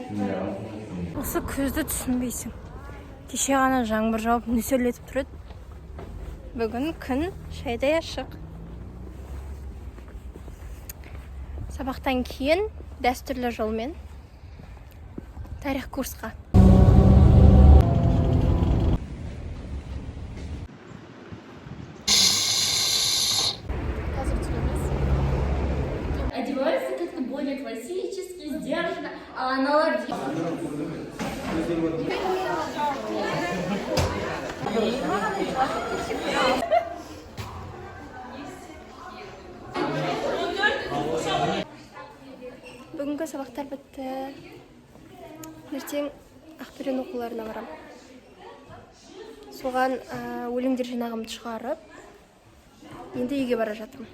Осы көзді түсінбейсің. Кеше ғана жаңбыр жауып нөсерлетіп тұр еді. Бүгін күн шайдай ашық. Сабақтан кейін дәстүрлі жолмен тарих курсқа. Одеваются как-то более классически, сдержанно, а аналог... Бүгінгі сабақтар бітті. Ертең Ақберен оқуларына барам. Соған өлеңдер жинағымды шығарып, енді үйге бара жатырмын.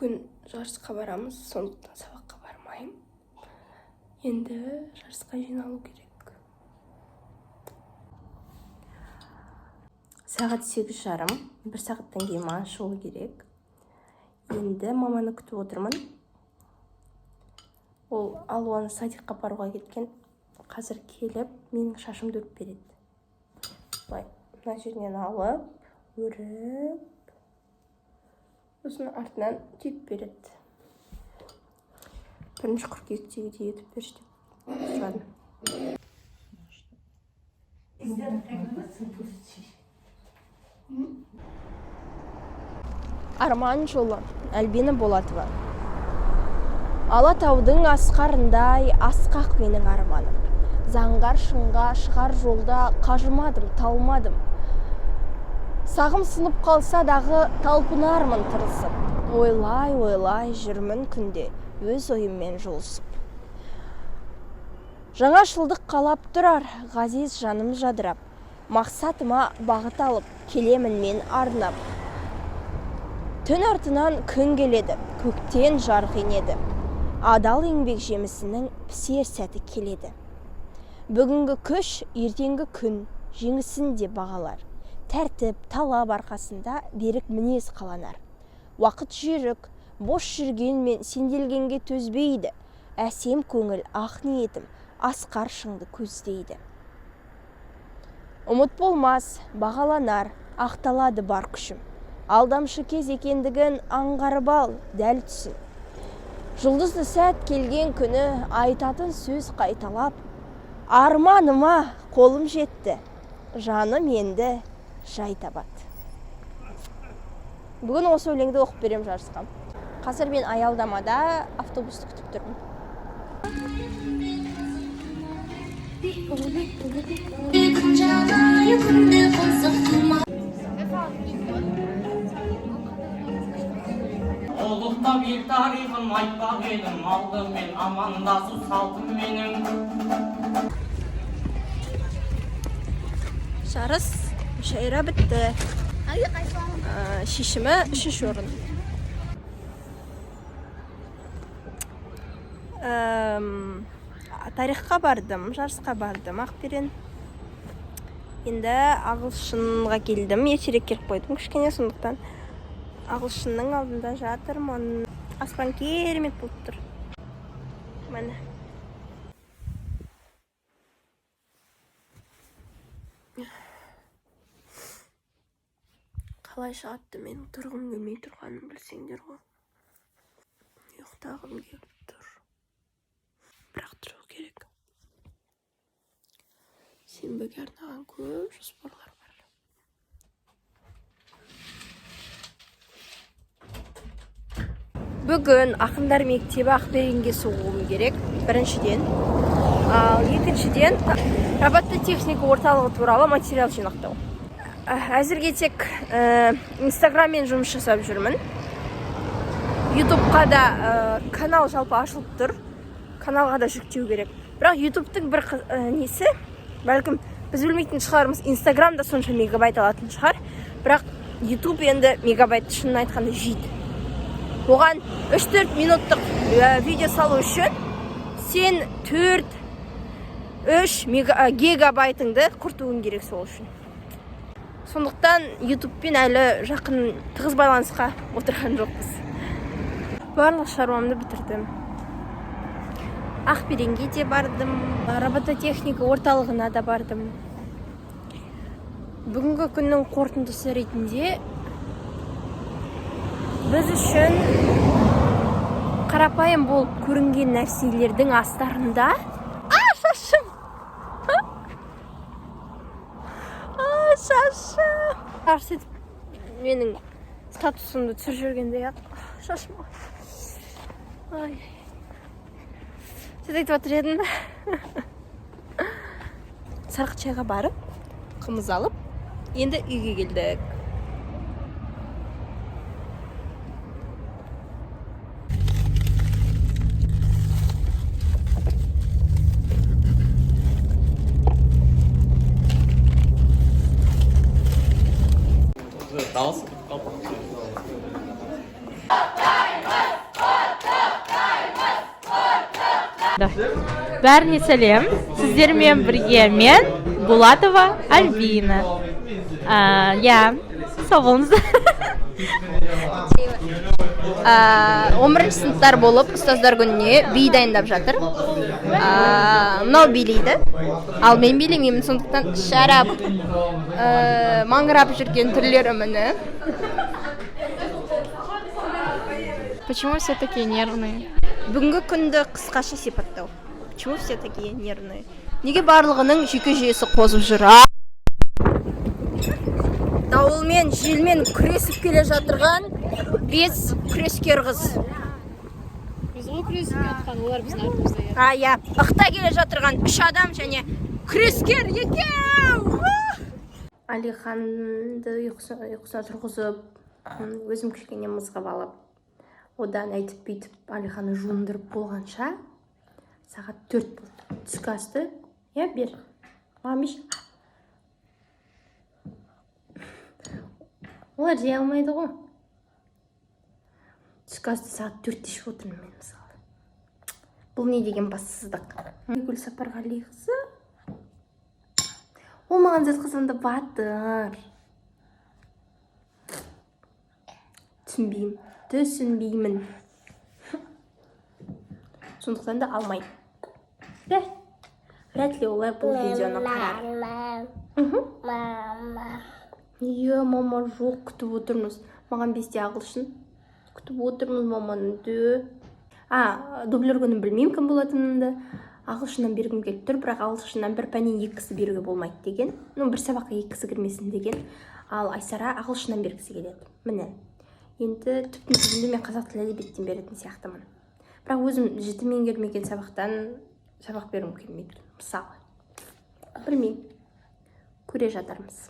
Бүгін жарысқа барамыз, сондықтан сабаққа бармайым. Енді жарысқа жиналу керек. Сағат 8:30, 1 сағаттан кейін маған шығу керек. Енді маманы күтіп отырмын. Ол Алуаны садикқа баруға кеткен. Қазір келіп, менің шашымды өріп береді. Былай, мына жерінен алып, өріп, сосын артынан түйіп береді. 1 қыркүйектегідей етіп берші деп сұрадым. Арман жолы, Альбина Болатова. Алатаудың асқарындай асқақ менің арманым. Заңғар шыңға шығар жолда қажымадым, талмадым. Сағым сынып қалса дағы талпынармын тырысып. Ойлай жүрмін күнде өз ойыммен жолсып. Жаңашылдық қалап тұрар, ғазиз жаным жадырап. Мақсатыма бағыт алып, келемін мен арнап. Түн артынан күн келеді, көктен жарық енеді. Адал еңбек жемісінің пісер сәті келеді. Бүгінгі күш, ертеңгі күн, жеңісін де бағалар. Тәртіп, талап арқасында берік мінез қаланар. Уақыт жүйрік, бош жүргенмен сенделгенге төзбейді. Әсем көңіл, ақ ниетім, асқар шыңды көздейді. Ұмыт болмас, бағаланар, ақталады бар күшім. Алдамшы кез екендігін аңғарып ал, дәл түсін. Жұлдызды сәт келген күні айтатын сөз қайталап, арманыма қолым жетті, жаным енді жай табады. Бүгін осы өлеңді оқып берем жарысқа. Қазір мен аялдамада автобусты күтіп тұрмын. Ұлықтап ел тарихын айтпақ едім, алдымен амандасу салтым менің. Жарыс мүшайра бітті. Шешімі 3-ші орын. Тарихқа бардым, жарысқа бардым, Ақберен. Енді ағылшынға келдім, ертерек келіп қойдым кішкене, сондықтан ағылшынның алдында жатырмын. Аспан керемет болып тұр. Міне. Қалай шығатты менің тұрғым келмей тұрғанын білсеңдер ғой. Ұйықтағым келіп тұр. Бірақ тұру керек. Сенбіге арнаған көп жоспарлар бар. Бүгін ақындар мектебі Ақберенге соғуым керек, біріншіден. Ал екіншіден, робототехника орталығы туралы материал жинақтау. Әзірге тек Инстаграммен жұмыс жасап жүрмін. ютубқа да канал жалпы ашылып тұр. Каналға да жүктеу керек. Бірақ ютубтың бір несі, бәлкім біз білмейтін шығармыз, инстаграмда сонша мегабайт алатын шығар. Бірақ ютуб енді мегабайт шынын айтқанда жейді. Оған 3-4 минуттық видео салу үшін сен 4-3 гигабайтыңды құртуың керек сол үшін. Сондықтан ютубпен әлі жақын тығыз байланысқа отырған жоқпыз. Барлық шаруамды бітірдім. Ақберенге де бардым, робототехника орталығына да бардым. Бүгінгі күннің қорытындысы ретінде біз үшін қарапайым болып көрінген нәрселердің астарында шашым! Шашым! Арс етіп менің статусымды түсір жүргенде шашым. Сіз айтып отыр едің бе? Сарықчайға барып, қымыз алып, енді үйге келдік. Дауыс. Бәріне сәлем. Сіздермен бірге мен Булатова Альбина. Сау болыңыздар. 11 сыныптар болып ұстаздар күніне би дайындап жатыр. Мынау билейді. Ал мен билемеймін, сондықтан шарап маңырап жүрген түрлері міне. Почему все такие нервные? Бүгінгі күнді қысқаша сипаттау. Почему все такие нервные? Неге барлығының жүйке жүйесі қозып жүр? Дауылмен, желмен күресіп келе жатырған 5 күрескер қыз. Біз ғой күресіп жатқан, олар біздің артымызда. Иә, ықта келе жатырған 3 адам және күрескер екеу. Алиханды ұйқысына тұрғызып, өзім кішкене мызғып алып, одан айтып бүйтіп Алиханы жуындырып болғанша сағат 4 болды. Түскі асты, бер. Мамиш. Олар жей алмайды ғой. Түскі асты сағат 4-те ішіп отырмын мен мысалы. Бұл не деген бассыздық? Гүл Сапарғали қызы. Ол маған жатқызғанда батыр. Түсінбеймін. Сондықтан да алмайды. Вряд ли олар бұл видеоны қарар. Мама жоқ, күтіп отырмыз. Маған 5-те ағылшын. Күтіп отырмыз маманды. Дублер күні білмеймін кім болатынымды. Ағылшыннан бергім келіп тұр, бірақ ағылшыннан бір пәнен 2 кісі беруге болмайды деген. Бір сабаққа 2 кісі кірмесін деген. Ал Айсара ағылшыннан бергісі келеді. Міне. Енді түптің түбінде мен қазақ тілі әдебиеттен беретін сияқтымын. Бірақ өзім жіті меңгермеген сабақ бергім келмейді. Мысалы. Білмеймін. Көре жатармыз.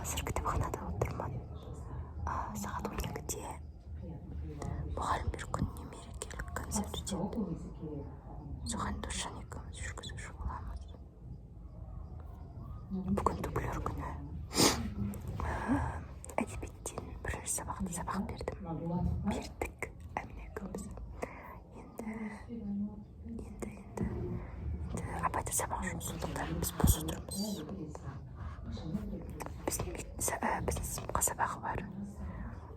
Қазір кітапханада отырмын. Сағат 12-де мұғалімдер күніне мерекелік концерт өтеді. Соған Досжан екеуміз жүргізуші боламыз. Бүгін дублер күні. Әдебиеттен бірінші сабақ бердік. Әмина екеуміз. Енді абайда сабақ жоқ, сондықтан біз бос отырмыз. Біздің сыныпқа сабағы бар,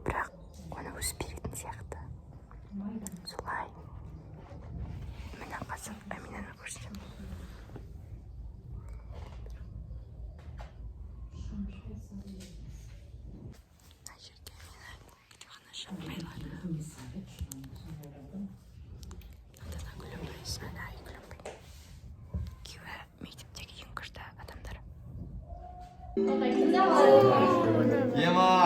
бірақ оны өзі беретін сияқты. Солай. Міне қазір Әминаны көрсем. Ема,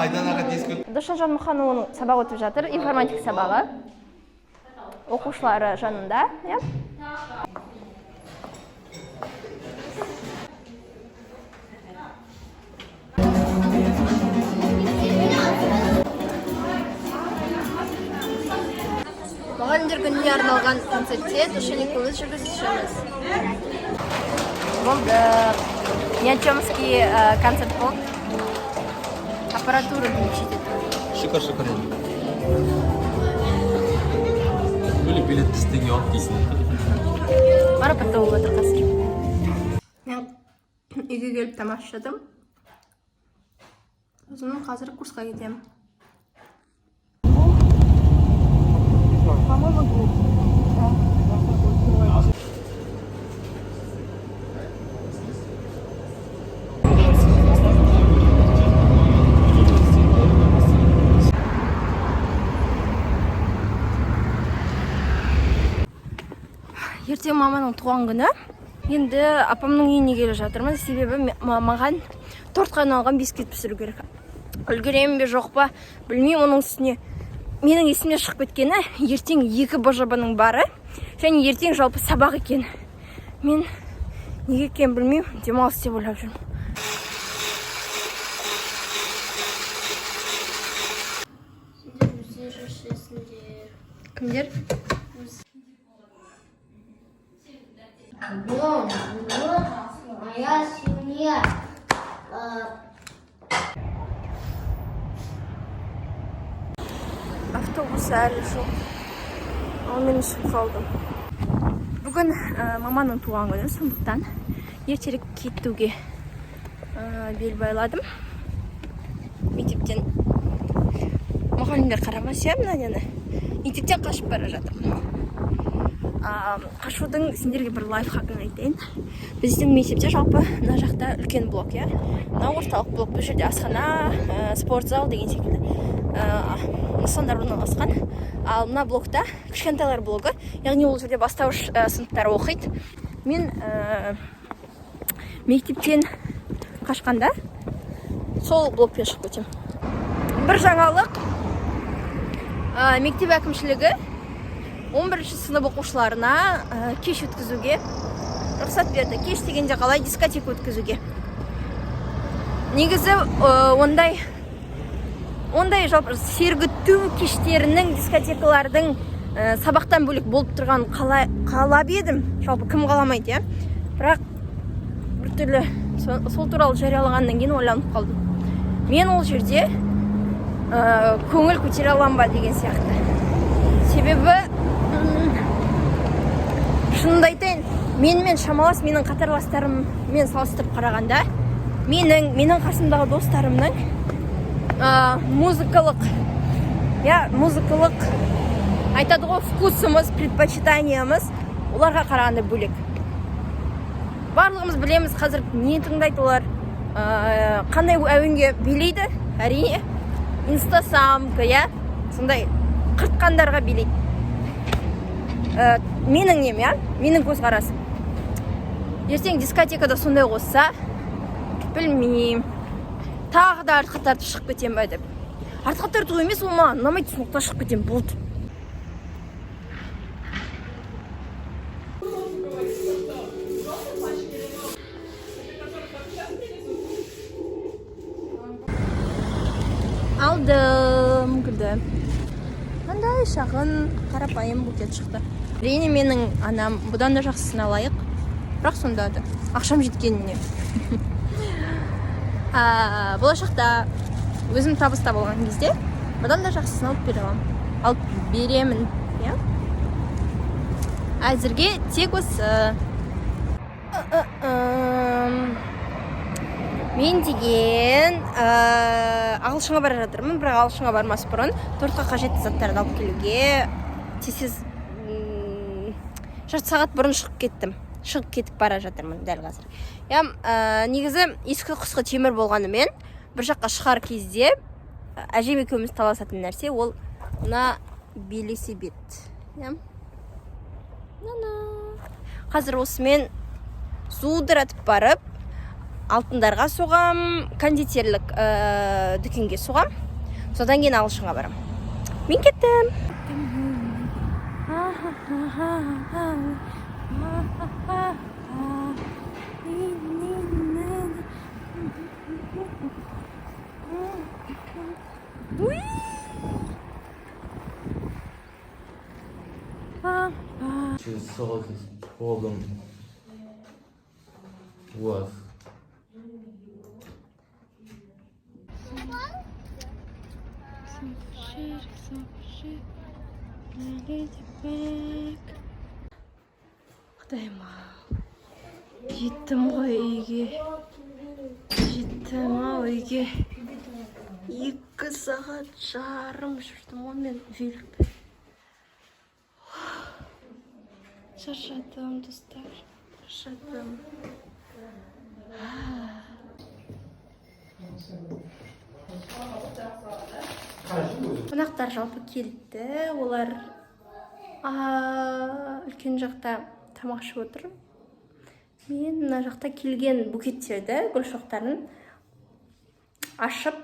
айданаға дискут. Досжан Мұханұлының сабағы өтіп жатыр, информатика сабағы. Оқушылары жанында, иә? Мұғалімдер күніне арналған концертте Досжан екеуміз жүргізушіміз. Болды. Нячомский концерт болды. Аппаратура деймін. Шүкір енді. Бөлі билет тістеге алып дейсің. Марапатта болып отыр қазір. Мен үйге келіп тамақ ішедім. Өзімнің қазір курсқа кетемін. Ертең маманың туған күні. Енді апамның үйіне келе жатырмын. Себебі маған тортқа арналған бисквит пісіру керек. Үлгеремін бе жоқ па білмеймін. Оның үстіне менің есімде шығып кеткені ертең 2 БЖБ-ның бары және ертең жалпы сабақ екен. Мен неге екенін білмеймін. Демалыс деп ойлап жүрмін. Кімдер? Моя семья. Автобус әлі жоқ. Ал мен ұшып қалдым. Бүгін маманың туған күні, сондықтан ертерек кетуге бел байладым. Мектептен мұғалімдер қарамаса, мынаны мектептен қашып бара жатырмын. Қашудың сендерге бір лайфхагын айтайын. Біздің мектепте жалпы мына жақта үлкен блок, иә. Мына орталық блок, бұл жерде асхана, спортзал деген секілді нысандар орналасқан. Ал мына блокта кішкентайлар блогы, яғни ол жерде бастауыш сыныптар оқиды. Мен мектептен қашқанда сол блокпен шығып кетемін. Бір жаңалық, мектеп әкімшілігі 11-ші сынып оқушыларына кеш өткізуге рұқсат берді. Кеш дегенде қалай дискотека өткізуге. Негізі ондай жалпы сергіту кештерінің, дискотекалардың сабақтан бөлек болып тұрған қалап едім. Жалпы кім қаламайды, иә? Бірақ бір түрлі сол туралы жариялағаннан кейін ойланып қалдым. Мен ол жерде көңіл көтере аламын ба деген сияқты. Себебі шынымды айтайын, менімен шамалас, менің қатарластарыммен салыстырып қарағанда, менің қасымдағы достарымның музыкалық айтады ғой, вкусымыз, предпочитаниямыз оларға қарағанда бөлек. Барлығымыз білеміз, қазір не тыңдайды олар, қандай әуенге билейді, әрине инстасамка, иә, сондай қыртқандарға билейді. Менің нем, иә, менің көзқарасым. Ертең дискотекада сондай қосса, білмеймін, тағы да артқа тартып шығып кетем бе деп. Артқа тарту емес, ол маған ұнамайды, сондықтан шығып кетем, болды. Алдым, кірді. Мындай шағын қарапайым букет шықты. Әрине менің анам бұдан да жақсысын алайық. Бірақ сонда да ақшам жеткеніне. Болашақта өзім табыста болған кезде бұдан да жақсысын алып беремін. Әзірге тек осы. Мен деген ағылшынға бара жатырмын, бірақ ағылшынға бармас бұрын тортқа қажетті заттарды алып келуге тез жарты сағат бұрын шығып кетіп бара жатырмын дәл қазір. Негізі ескі құсқы темір болғанымен бір жаққа шығар кезде әжем екеуміз таласатын нәрсе ол мына велосипед. Қазір осымен судыратып барып алтындарға соғам, кондитерлік дүкенге соғам. Содан кейін ағылшынға барам. Мен кеттім. Часов с Богом вас. Құдайым-ау, жеттім ғой үйге. Жеттім-ау үйге. 2 сағат жарым жүрдім ғой мен великпен. Шаршадым, достар, шаршадым. Қонақтар жалпы келді, олар үлкен жақта тамақ ішіп отыр. Мен мына жақта келген букеттерді, гүл шоқтарын ашып,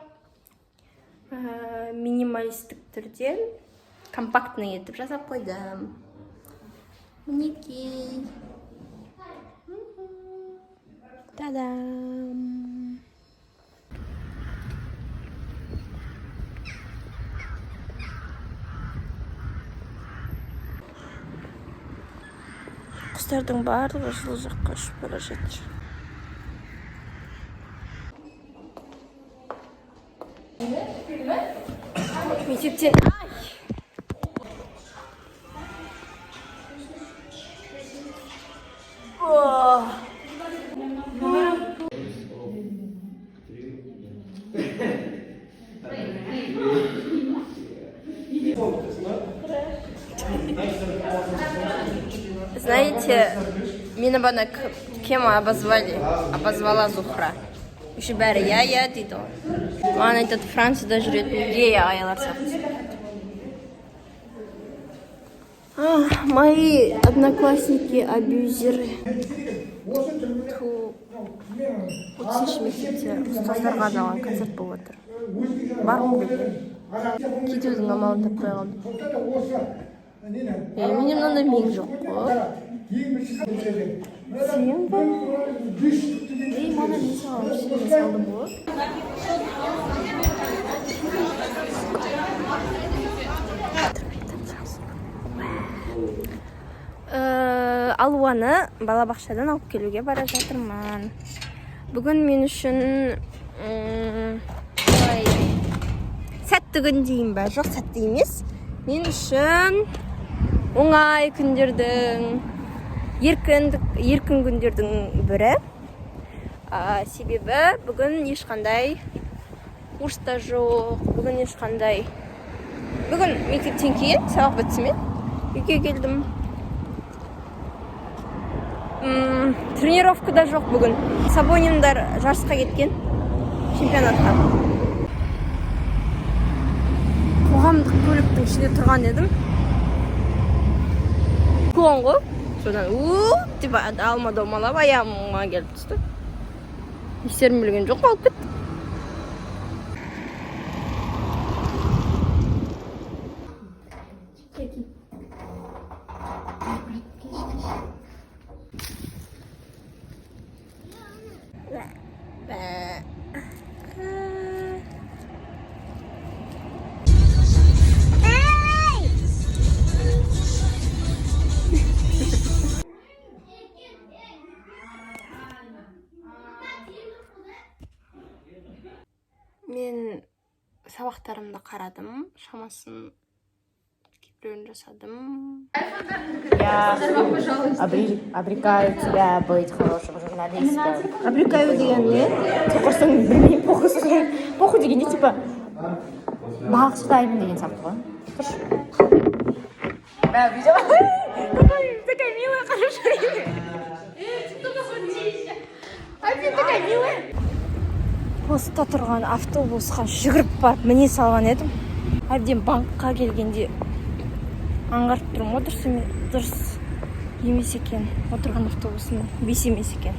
минималистік түрде компактный етіп жасап қойдым. Мінекей. Та-дам! Құстардың барлығы жылы жаққа ұшып бара жатыр. Мектептен Знаете, меня бы на кем обозвали? Обозвала Зухра. Еще бәрі я дейді ғой. Маған айтады, Францияда жүретін гея аялар сияқты. Мои одноклассники абьюзеры. 30 мектепте ұстаздарға арналған концерт болып отыр. Барғым келді. Кетудің амалын таппай қалдым. Менің мынандай миң жоқ қой. Сен ба? Мана не салам, ішіне салдым ғой. Алуаны балабақшадан алып келуге бара жатырмын. Бүгін мен үшін сәтті күн дейін бе? Жоқ, сәтті емес. Мен үшін оңай күндердің, еркін күндердің бірі. Себебі бүгін ешқандай курста жоқ, бүгін мектептен кейін сабақ бітісімен үйге келдім. Тренировкада жоқ бүгін. Сабонимдар жарысқа кеткен, чемпионатқа. Қоғамдық көліктің ішінде тұрған едім. Клон ғой. Содан деп алма-домалап аяғыма келіп түсті. Естерім білген жоқ, алып кетті. Мен сабақтарымды қарадым, шамасын кейбіреуін жасадым. Я обрекаю тебя быть хорошим журналистом. Обрекаю деген не? Құрсын білмеймін, похуй дегенде, типа, бағыштаймын деген сияқты ғой. Тұршы. Бә, видео. Такая милая, хорошая. Один такая милая. Поста тұрған автобусқа жүгіріп барып міне салған едім. Әбден банкқа келгенде аңғарып тұрмын ғой, дұрыс емес екен. Отырған автобусының бес емес екен.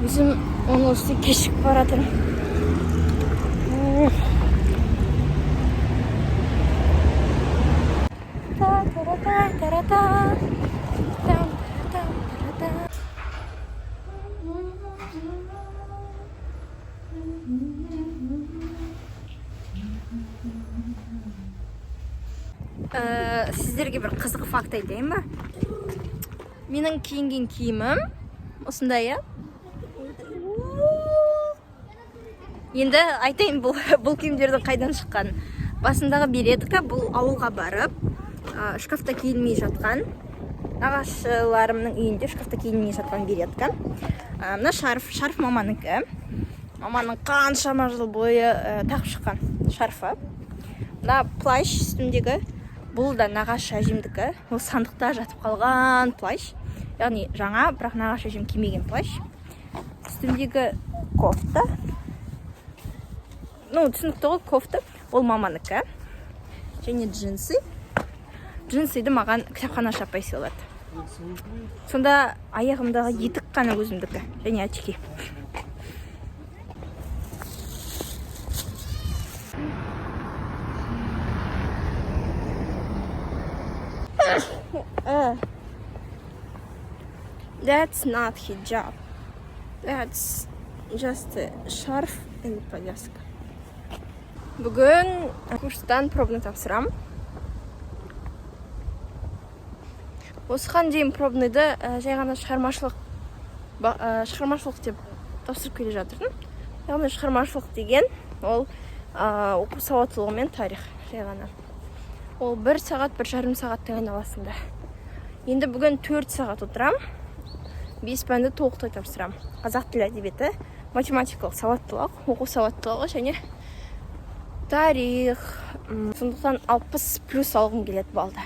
өзім оның үстіне кешігіп бара жатырмын. Сіздерге бір қызық факт айтайын ба? Менің киінген киімім осындай, иә? Енді айтайын, бұл киімдердің қайдан шыққан. Басындағы беретка бұл ауылға барып, шкафта киілмей жатқан. Нағашыларымның үйінде шкафта киілмей жатқан беретка. Мына шарф маманыкі. Маманың қаншама жыл бойы тағып шыққан шарфы. Мына плащ үстімдегі, бұл да нағашы әжемдікі. Ол сандықта жатып қалған плащ. Яғни жаңа, бірақ нағашы әжем кимеген плащ. Үстімдегі кофта. Түсінікті ғой, кофта. Ол маманыкі. Және джинсы. Джинсыйды маған кітапханашы апай сыйлады. Сонда аяғымдағы етік қана өзімдікі. Және очки. That's not hijab. That's just a scarf and повязка. Бүгін курстан пробный тапсырам. Осыған дейін пробныйды жай ғана шығармашылық деп тапсырып келе жатырдым. Яғни шығармашылық деген ол оқу сауаттылығы мен тарих жай ғана. Ол 1 сағат, 1,5 сағаттың айналасында. Енді бүгін 4 сағат отырам. 5 пәнді толықтай тапсырам. Қазақ тілі әдебиеті, математикалық сауаттылық, оқу сауаттылығы және тарих. Сондықтан 60 плюс алғым келеді балда.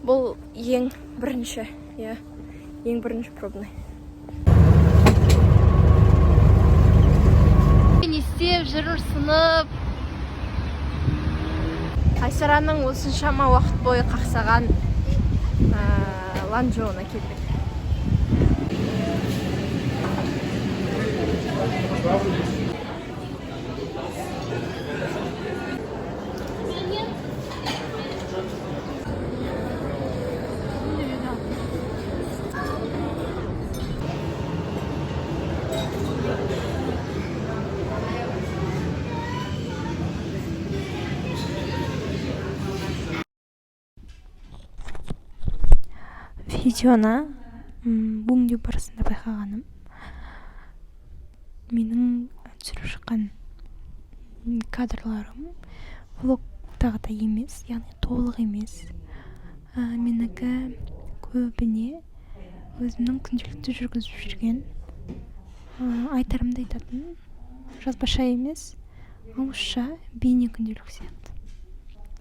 Бұл ең бірінші пробный. Не істеп жүрсініп. Айсараның осыншама уақыт бойы қақсаған Ланчжоуына келдік. Видеоны өңдеу барысында байқағаным, менің түсіріп шыққан кадрларым влогтағыдай емес, яғни толық емес. Менікі көбіне өзімнің күнделікті жүргізіп жүрген, айтарымды айтатын, жазбаша емес, ауызша бейне күнделік сияқты.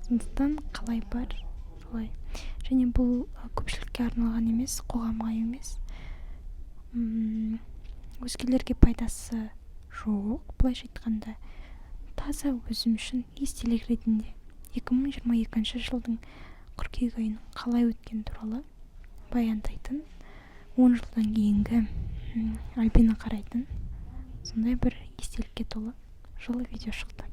Сондықтан қалай бар, солай. Және бұл көпшілікке арналған емес, қоғамға емес. Өзгелерге пайдасы жоқ, былайша айтқанда. Таза өзім үшін естелік ретінде 2022 жылдың қыркүйек айының қалай өткен туралы баяндайтын, 10 жылдан кейінгі Альбина қарайтын сондай бір естелікке толы жылы видео шықты.